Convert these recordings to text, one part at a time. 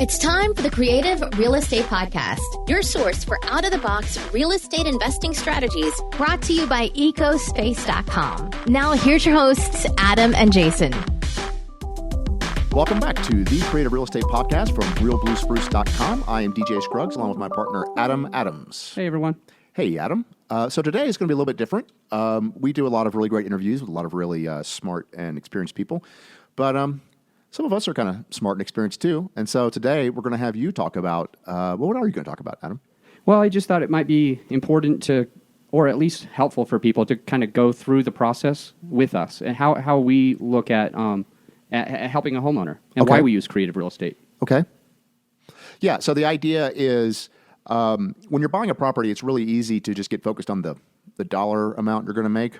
It's time for the Creative Real Estate Podcast, your source for out-of-the-box real estate investing strategies, brought to you by ecospace.com. Now, here's your hosts, Adam and Jason. Welcome back to the Creative Real Estate Podcast from BlueSpruce.com. I am DJ Scruggs, along with my partner, Adam Adams. Hey, everyone. Hey, Adam. So today is going to be a little bit different. We do a lot of really great interviews with a lot of really smart and experienced people, but some of us are kind of smart and experienced too. And so today we're going to have you talk about, what are you going to talk about, Adam? Well, I just thought it might be important to, or at least helpful for people to kind of go through the process with us and how we look at helping a homeowner and why we use creative real estate. Okay. Yeah, so the idea is when you're buying a property, it's really easy to just get focused on the dollar amount you're going to make.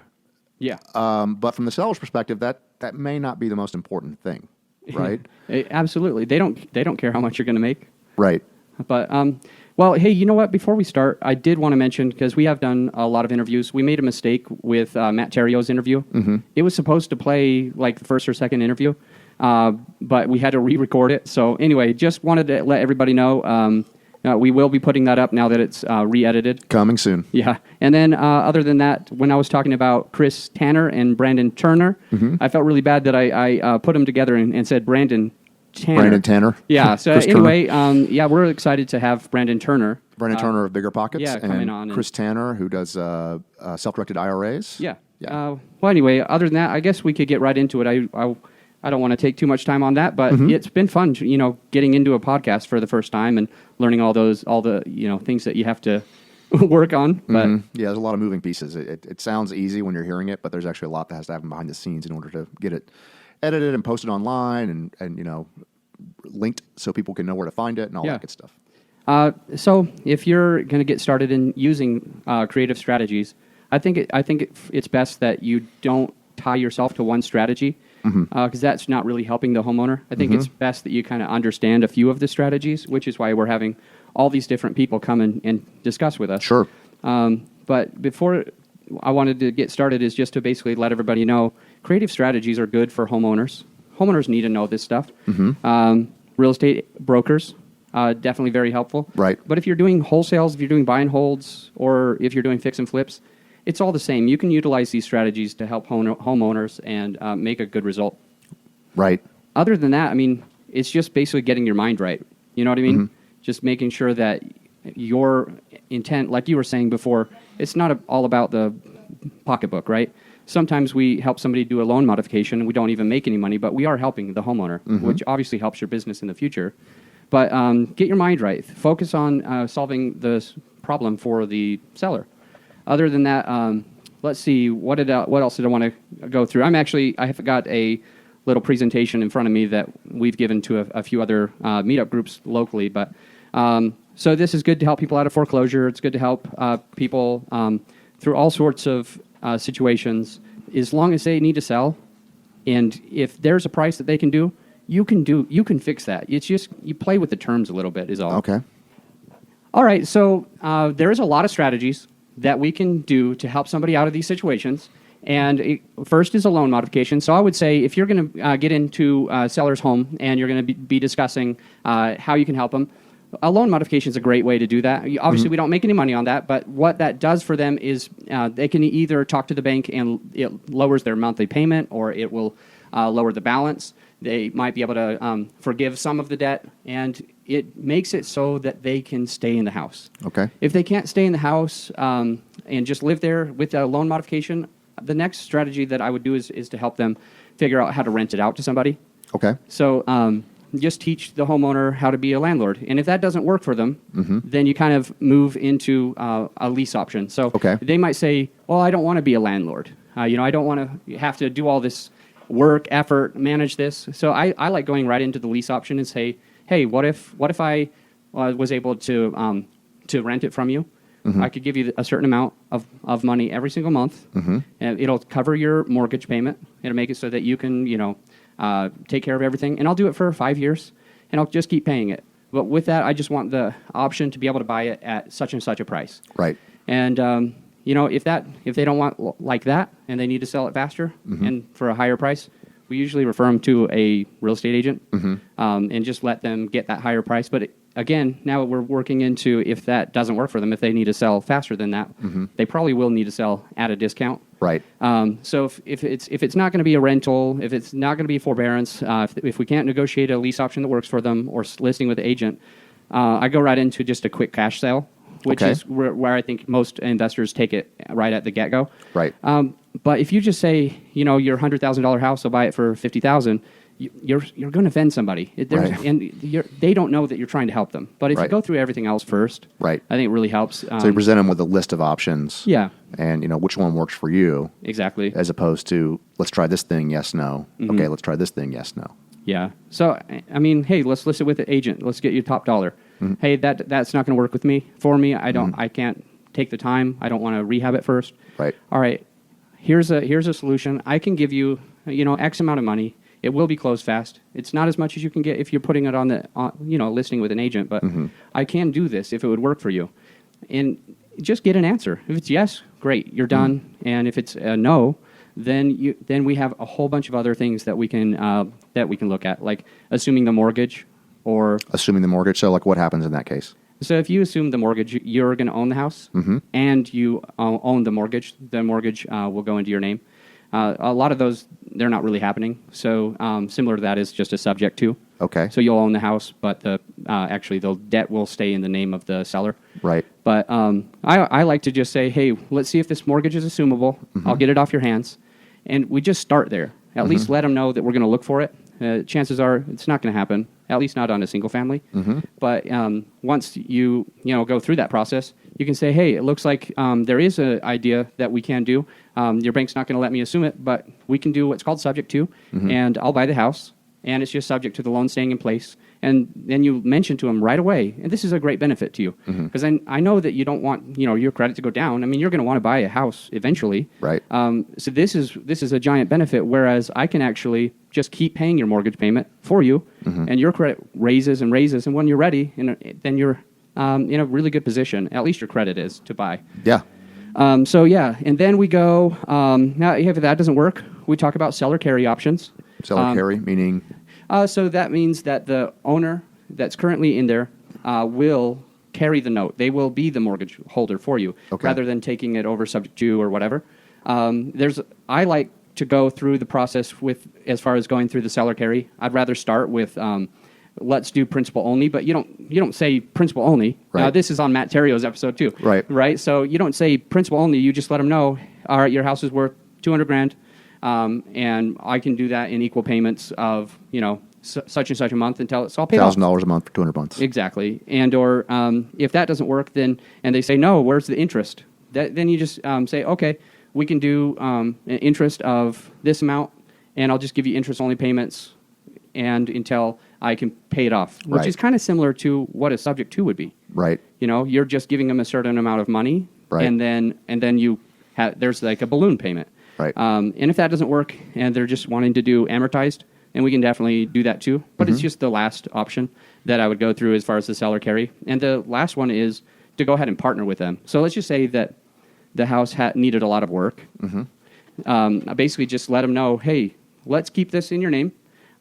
Yeah. But from the seller's perspective, that may not be the most important thing. Right. Absolutely. They don't care how much you're going to make. Right. But, well, hey, you know what? Before we start, I did want to mention, because we have done a lot of interviews, we made a mistake with Matt Terrio's interview. Mm-hmm. It was supposed to play like the first or second interview, but we had to re-record it. So anyway, just wanted to let everybody know we will be putting that up now that it's re-edited. Coming soon. Yeah. And then other than that, when I was talking about Chris Tanner and Brandon Turner, I felt really bad that I put them together and said Brandon Tanner. Brandon Tanner. Yeah. So anyway, we're excited to have Brandon Turner. Brandon Turner of Bigger Pockets. Yeah, coming on. Chris Tanner, who does self-directed IRAs. Yeah. Yeah. Well, anyway, other than that, I guess we could get right into it. I don't want to take too much time on that, but it's been fun, getting into a podcast for the first time and learning all the things that you have to work on. But yeah, there's a lot of moving pieces. It sounds easy when you're hearing it, but there's actually a lot that has to happen behind the scenes in order to get it edited and posted online and linked so people can know where to find it and all that good stuff. So if you're going to get started in using creative strategies, I think it's best that you don't tie yourself to one strategy, because that's not really helping the homeowner. I think it's best that you kind of understand a few of the strategies, which is why we're having all these different people come and discuss with us. Sure. But before I wanted to get started is just to basically let everybody know creative strategies are good for homeowners. Homeowners need to know this stuff. Real estate brokers, definitely very helpful. Right. But if you're doing wholesales, if you're doing buy and holds, or if you're doing fix and flips, it's all the same. You can utilize these strategies to help homeowners and make a good result. Right. Other than that, it's just basically getting your mind right. You know what I mean? Just making sure that your intent, like you were saying before, it's not all about the pocketbook, right? Sometimes we help somebody do a loan modification and we don't even make any money, but we are helping the homeowner, which obviously helps your business in the future. But get your mind right. Focus on solving the problem for the seller. Other than that, let's see, what else did I want to go through? I have got a little presentation in front of me that we've given to a few other meetup groups locally. But so this is good to help people out of foreclosure. It's good to help people through all sorts of situations, as long as they need to sell. And if there's a price that they can do, you can fix that. It's just you play with the terms a little bit is all. Okay. All right. So there is a lot of strategies that we can do to help somebody out of these situations. And first is a loan modification. So I would say if you're going to get into a seller's home and you're going to be discussing how you can help them, a loan modification is a great way to do that. Obviously, we don't make any money on that, but what that does for them is they can either talk to the bank and it lowers their monthly payment, or it will lower the balance. They might be able to forgive some of the debt, and it makes it so that they can stay in the house. Okay. If they can't stay in the house and just live there with a loan modification, the next strategy that I would do is to help them figure out how to rent it out to somebody. Okay. So just teach the homeowner how to be a landlord. And if that doesn't work for them, then you kind of move into a lease option. So they might say, well, I don't want to be a landlord. I don't want to have to do all this work, effort, manage this. So I like going right into the lease option and say, hey, what if I was able to rent it from you? I could give you a certain amount of money every single month, and it'll cover your mortgage payment. It'll make it so that you can, take care of everything. And I'll do it for 5 years, and I'll just keep paying it. But with that, I just want the option to be able to buy it at such and such a price. Right. And if they don't want like that, and they need to sell it faster and for a higher price, we usually refer them to a real estate agent and just let them get that higher price. But again, now we're working into if that doesn't work for them, if they need to sell faster than that, they probably will need to sell at a discount. Right. So if it's not going to be a rental, if it's not going to be forbearance, if we can't negotiate a lease option that works for them or listing with the agent, I go right into just a quick cash sale, which is where I think most investors take it right at the get-go. Right. But if you just say, your $100,000 house, I'll buy it for $50,000, you're going to offend somebody. And they don't know that you're trying to help them. But if you go through everything else first, I think it really helps. So you present them with a list of options. Yeah. And, which one works for you. Exactly. As opposed to, let's try this thing, yes, no. Okay, let's try this thing, yes, no. Yeah. So, I mean, hey, let's list it with the agent. Let's get you top dollar. Hey, that's not going to work with me. For me, I can't take the time. I don't want to rehab it first. Right. All right. Here's a solution. I can give you, X amount of money. It will be closed fast. It's not as much as you can get if you're putting it on the, listing with an agent. But I can do this if it would work for you, and just get an answer. If it's yes, great, you're done. And if it's a no, then we have a whole bunch of other things that we can look at, like assuming the mortgage or assuming the mortgage. So, like, what happens in that case? So if you assume the mortgage, you're going to own the house, and you own the mortgage will go into your name. A lot of those, they're not really happening. So similar to that is just a subject to. Okay. So you'll own the house, but actually the debt will stay in the name of the seller. Right. But I like to just say, hey, let's see if this mortgage is assumable. I'll get it off your hands. And we just start there. At least let them know that we're going to look for it. Chances are it's not going to happen, at least not on a single family. But once you go through that process, you can say, hey, it looks like there is an idea that we can do. Your bank's not going to let me assume it, but we can do what's called subject to, and I'll buy the house, and it's just subject to the loan staying in place. And then you mention to them right away, and this is a great benefit to you, because I know that you don't want your credit to go down. I mean, you're going to want to buy a house eventually. Right. So this is a giant benefit, whereas I can actually just keep paying your mortgage payment for you, and your credit raises and raises, and when you're ready, then you're in a really good position. At least your credit is to buy. Yeah. And then we go, now if that doesn't work, we talk about seller carry options. Seller carry, meaning? So that means that the owner that's currently in there will carry the note. They will be the mortgage holder for you, rather than taking it over subject to or whatever. I like to go through the process as far as going through the seller carry. I'd rather start with let's do principal only, but you don't say principal only. Right. This is on Matt Terrio's episode too. Right. Right. So you don't say principal only. You just let them know, all right, your house is worth $200,000, and I can do that in equal payments of such and such a month until it's all paid off. $1,000 a month for 200 months. Exactly. And or if that doesn't work, and they say no, where's the interest? Then you just say, okay, we can do an interest of this amount, and I'll just give you interest only payments, and until I can pay it off, which is kind of similar to what a subject to would be. Right. You're just giving them a certain amount of money, right. and then you there's like a balloon payment. Right. And if that doesn't work, and they're just wanting to do amortized, then we can definitely do that too. But it's just the last option that I would go through as far as the seller carry. And the last one is to go ahead and partner with them. So let's just say that the house needed a lot of work. I basically just let them know, hey, let's keep this in your name.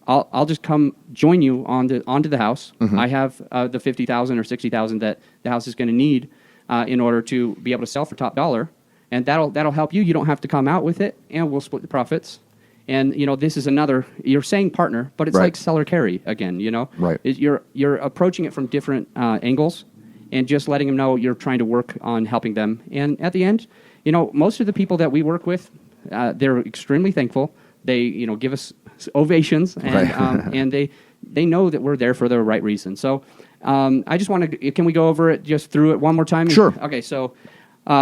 I'll just come join you onto the house. I have the $50,000 or $60,000 that the house is going to need in order to be able to sell for top dollar, and that'll help you. You don't have to come out with it, and we'll split the profits. And this is another. You're saying partner, but it's like seller carry again. Right. You're approaching it from different angles, and just letting them know you're trying to work on helping them. And at the end, most of the people that we work with, they're extremely thankful. They give us ovations, and and they know that we're there for the right reason. So I just want to. Can we go over it just through it one more time? Sure. Okay. So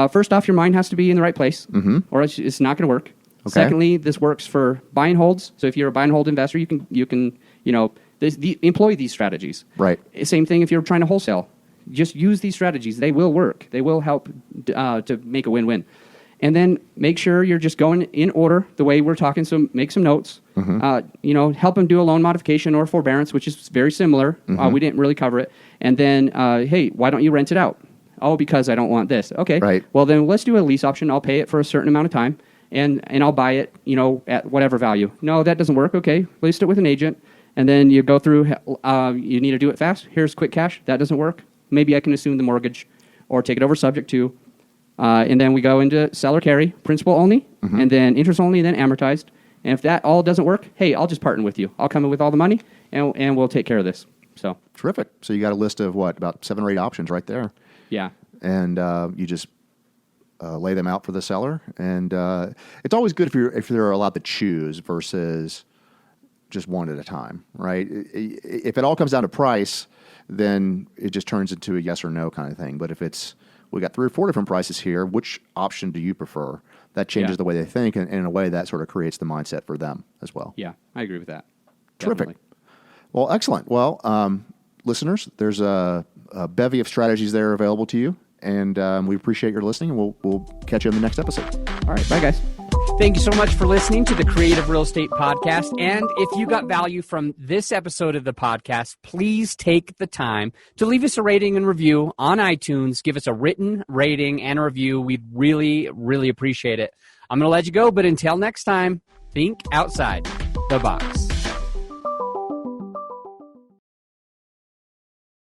first off, your mind has to be in the right place, or it's not going to work. Okay. Secondly, this works for buy and holds. So if you're a buy and hold investor, you can employ these strategies. Right. Same thing if you're trying to wholesale. Just use these strategies. They will work. They will help to make a win-win. And then make sure you're just going in order the way we're talking. So make some notes. Help them do a loan modification or forbearance, which is very similar. We didn't really cover it. And then, hey, why don't you rent it out? Oh, because I don't want this. Okay. Right. Well, then let's do a lease option. I'll pay it for a certain amount of time. and I'll buy it, at whatever value. No, that doesn't work. Okay, list it with an agent, and then you go through. You need to do it fast. Here's quick cash. That doesn't work. Maybe I can assume the mortgage, or take it over subject to, and then we go into seller carry, principal only, and then interest only, and then amortized. And if that all doesn't work, hey, I'll just partner with you. I'll come in with all the money, and we'll take care of this. So terrific. So you got a list of about 7 or 8 options right there. Yeah, and you just lay them out for the seller. And it's always good if they're allowed to choose versus just one at a time, right? If it all comes down to price, then it just turns into a yes or no kind of thing. But if we got 3 or 4 different prices here, which option do you prefer? That changes the way they think, and in a way that sort of creates the mindset for them as well. Yeah, I agree with that. Terrific. Definitely. Well, excellent. Well, listeners, there's a bevy of strategies there available to you, and we appreciate your listening, and we'll catch you in the next episode. All right. Bye, guys. Thank you so much for listening to the Creative Real Estate Podcast. And if you got value from this episode of the podcast, please take the time to leave us a rating and review on iTunes. Give us a written rating and a review. We'd really, really appreciate it. I'm going to let you go, but until next time, think outside the box.